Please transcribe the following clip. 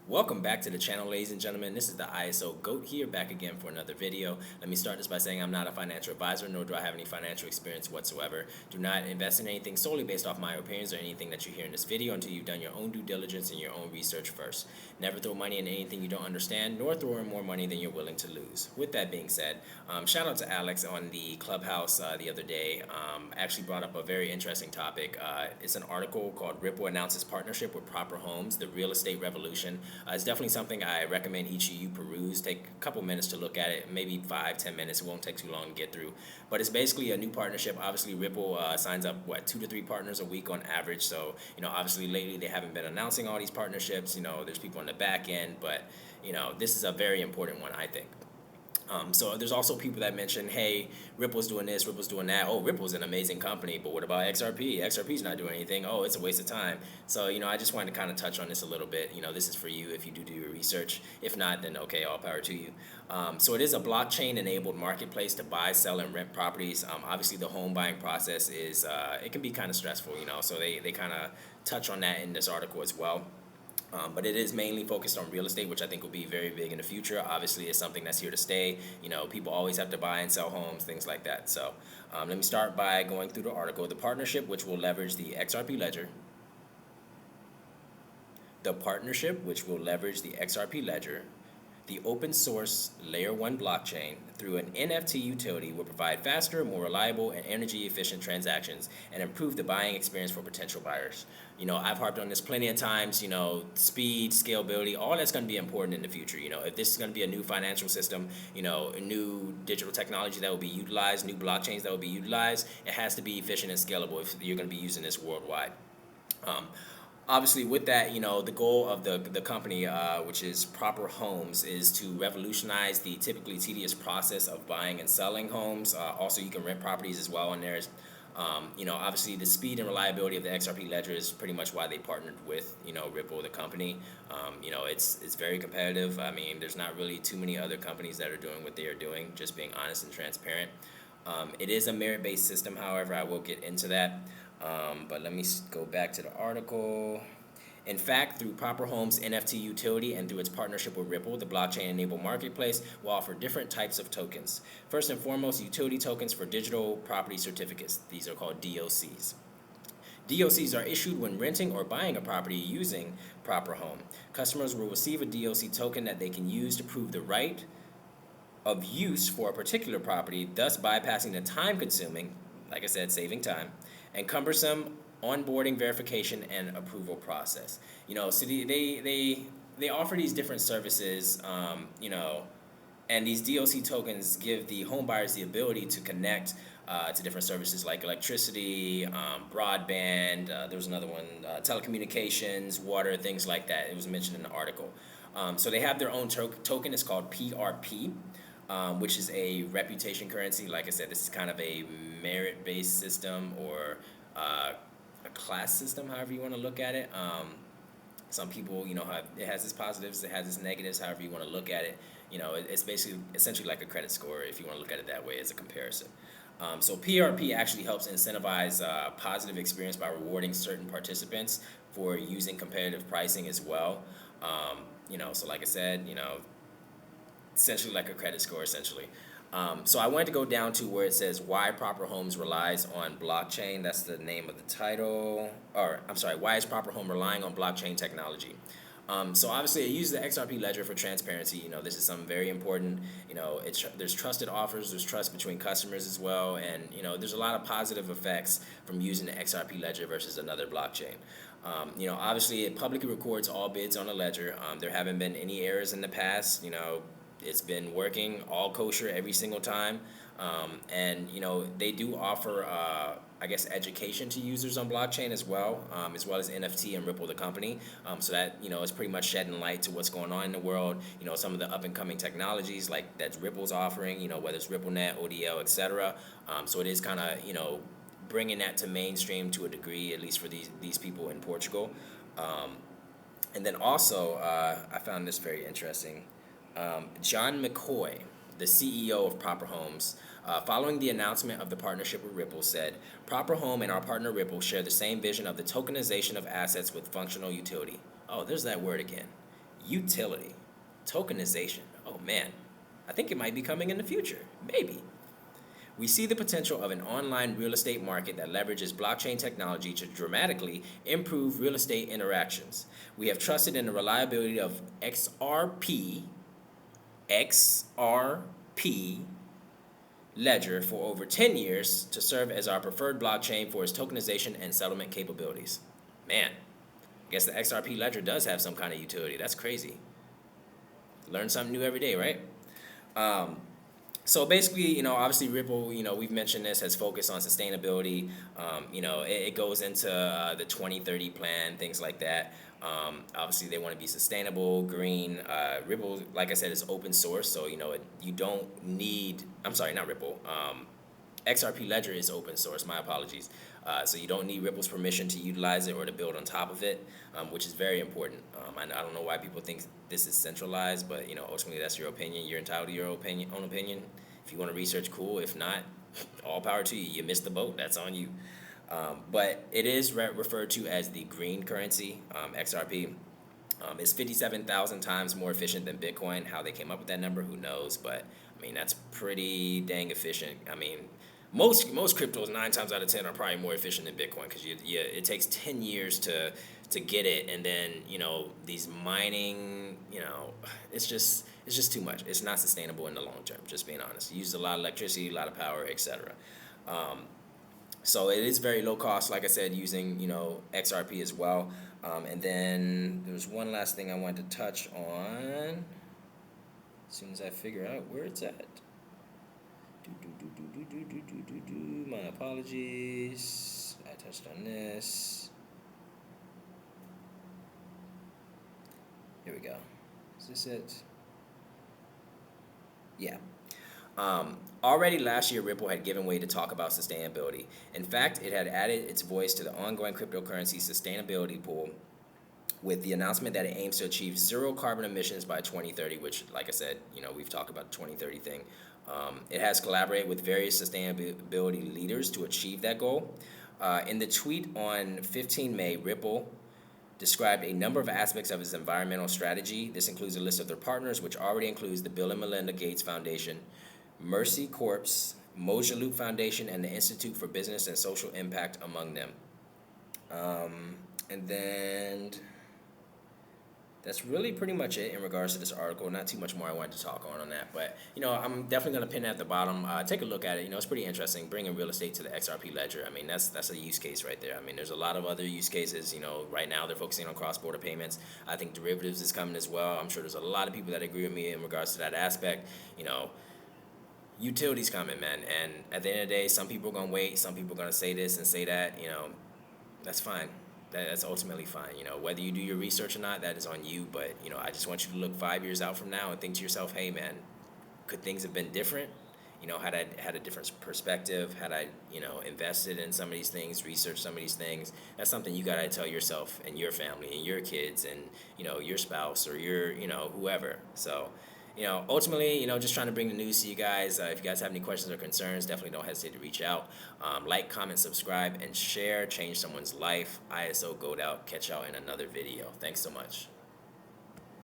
Welcome back to the channel, ladies and gentlemen. This is the ISO GOAT here, back again for another video. Let me start this by saying I'm not a financial advisor, nor do I have any financial experience whatsoever. Do not invest in anything solely based off my opinions or anything that you hear in this video until you've done your own due diligence and your own research first. Never throw money into anything you don't understand, nor throw in more money than you're willing to lose. With that being said, shout out to Alex on the Clubhouse the other day. Actually brought up a very interesting topic. It's an article called Ripple Announces Partnership with Proper Homes, the Real Estate Revolution. It's definitely something I recommend each of you peruse. Take a couple minutes to look at it, maybe 5-10 minutes. It won't take too long to get through. But it's basically a new partnership. Obviously, Ripple signs up, 2 to 3 partners a week on average. So, obviously lately they haven't been announcing all these partnerships. There's people on the back end, but, this is a very important one, I think. So there's also people that mention, hey, Ripple's doing this, Ripple's doing that. Oh, Ripple's an amazing company, but what about XRP? XRP's not doing anything. Oh, it's a waste of time. So, I just wanted to kind of touch on this a little bit. This is for you if you do your research. If not, then okay, all power to you. So it is a blockchain-enabled marketplace to buy, sell, and rent properties. Obviously, the home buying process is, it can be kind of stressful, so they kind of touch on that in this article as well. But it is mainly focused on real estate, which I think will be very big in the future. Obviously, it's something that's here to stay. People always have to buy and sell homes, things like that. So let me start by going through the article. The partnership, which will leverage the XRP ledger. The partnership, which will leverage the XRP ledger. The open source layer 1 blockchain through an NFT utility will provide faster, more reliable, and energy efficient transactions and improve the buying experience for potential buyers. I've harped on this plenty of times, speed, scalability, all that's going to be important in the future. If this is going to be a new financial system, a new digital technology that will be utilized, new blockchains that will be utilized, it has to be efficient and scalable if you're going to be using this worldwide. Obviously, with that, the goal of the company, which is Proper Homes, is to revolutionize the typically tedious process of buying and selling homes. Also, you can rent properties as well, and there's, obviously the speed and reliability of the XRP ledger is pretty much why they partnered with, Ripple, the company. It's very competitive. I mean, there's not really too many other companies that are doing what they are doing, just being honest and transparent. It is a merit-based system, however, I will get into that. But let me go back to the article. In fact, through Proper Homes NFT utility and through its partnership with Ripple, the blockchain-enabled marketplace will offer different types of tokens. First and foremost, utility tokens for digital property certificates. These are called DOCs. DOCs are issued when renting or buying a property using Proper Home. Customers will receive a DOC token that they can use to prove the right of use for a particular property, thus bypassing the time-consuming, like I said, saving time, and cumbersome onboarding, verification, and approval process. So they offer these different services, and these DOC tokens give the home buyers the ability to connect to different services like electricity, broadband, there was another one, telecommunications, water, things like that. It was mentioned in the article. So they have their own token. It's called PRP. Which is a reputation currency. Like I said, this is kind of a merit-based system or a class system, however you want to look at it. Some people, it has its positives, it has its negatives, however you want to look at it. It's basically essentially like a credit score if you want to look at it that way as a comparison. So PRP actually helps incentivize positive experience by rewarding certain participants for using competitive pricing as well. So like I said, essentially like a credit score, essentially. So I wanted to go down to where it says why Proper Homes relies on blockchain. That's the name of the title. Or, I'm sorry, why is Proper Home relying on blockchain technology? So obviously it uses the XRP ledger for transparency. This is something very important. There's trusted offers, there's trust between customers as well, and there's a lot of positive effects from using the XRP ledger versus another blockchain. Obviously it publicly records all bids on the ledger. There haven't been any errors in the past. It's been working all kosher every single time. And they do offer education to users on blockchain as well as NFT and Ripple the company. So that it's pretty much shedding light to what's going on in the world. Some of the up and coming technologies like that Ripple's offering. Whether it's RippleNet, ODL, etc. So it is kind of bringing that to mainstream to a degree, at least for these people in Portugal. And then also I found this very interesting. John McCoy, the CEO of Proper Homes, following the announcement of the partnership with Ripple, said, "Proper Home and our partner Ripple share the same vision of the tokenization of assets with functional utility." Oh, there's that word again. Utility. Tokenization. Oh man, I think it might be coming in the future. Maybe. We see the potential of an online real estate market that leverages blockchain technology to dramatically improve real estate interactions. We have trusted in the reliability of XRP Ledger for over 10 years to serve as our preferred blockchain for its tokenization and settlement capabilities. Man, I guess the XRP Ledger does have some kind of utility. That's crazy. Learn something new every day, right? Um, So basically, obviously Ripple, we've mentioned this, has focused on sustainability. It goes into the 2030 plan, things like that. Obviously, they want to be sustainable, green. Ripple, like I said, is open source, so you don't need. I'm sorry, not Ripple. XRP Ledger is open source. My apologies. So you don't need Ripple's permission to utilize it or to build on top of it, which is very important. I don't know why people think this is centralized, but ultimately that's your opinion. You're entitled to your own opinion. If you want to research, cool. If not, all power to you. You missed the boat. That's on you. But it is referred to as the green currency, XRP. It's 57,000 times more efficient than Bitcoin. How they came up with that number, who knows? But I mean, that's pretty dang efficient. I mean, most cryptos 9 times out of 10 are probably more efficient than Bitcoin because it takes 10 years to get it, and then these mining, it's just too much. It's not sustainable in the long term. Just being honest, it uses a lot of electricity, a lot of power, etc. So it is very low cost, like I said, using XRP as well. And then there's one last thing I wanted to touch on. As soon as I figure out where it's at. My apologies. I touched on this. Here we go. Is this it? Yeah. Already last year, Ripple had given way to talk about sustainability. In fact, it had added its voice to the ongoing cryptocurrency sustainability pool with the announcement that it aims to achieve zero carbon emissions by 2030, which, like I said, we've talked about the 2030 thing. It has collaborated with various sustainability leaders to achieve that goal. In the tweet on 15 May, Ripple described a number of aspects of its environmental strategy. This includes a list of their partners, which already includes the Bill and Melinda Gates Foundation, Mercy Corps, Moshe Loop Foundation, and the Institute for Business and Social Impact among them. And then that's really pretty much it in regards to this article. Not too much more I wanted to talk on that, but I'm definitely going to pin it at the bottom. Take a look at it. It's pretty interesting. Bringing real estate to the XRP ledger. I mean, that's a use case right there. I mean, there's a lot of other use cases. Right now they're focusing on cross-border payments. I think derivatives is coming as well. I'm sure there's a lot of people that agree with me in regards to that aspect. Utilities coming, man. And at the end of the day, some people are going to wait. Some people are going to say this and say that. That's fine. That's ultimately fine. Whether you do your research or not, that is on you. But I just want you to look 5 years out from now and think to yourself, hey man, could things have been different? Had I had a different perspective, had I invested in some of these things, researched some of these things, that's something you gotta tell yourself and your family and your kids and your spouse or your whoever. So ultimately, just trying to bring the news to you guys. If you guys have any questions or concerns, definitely don't hesitate to reach out. Like, comment, subscribe, and share. Change someone's life. ISO Goat out. Catch y'all in another video. Thanks so much.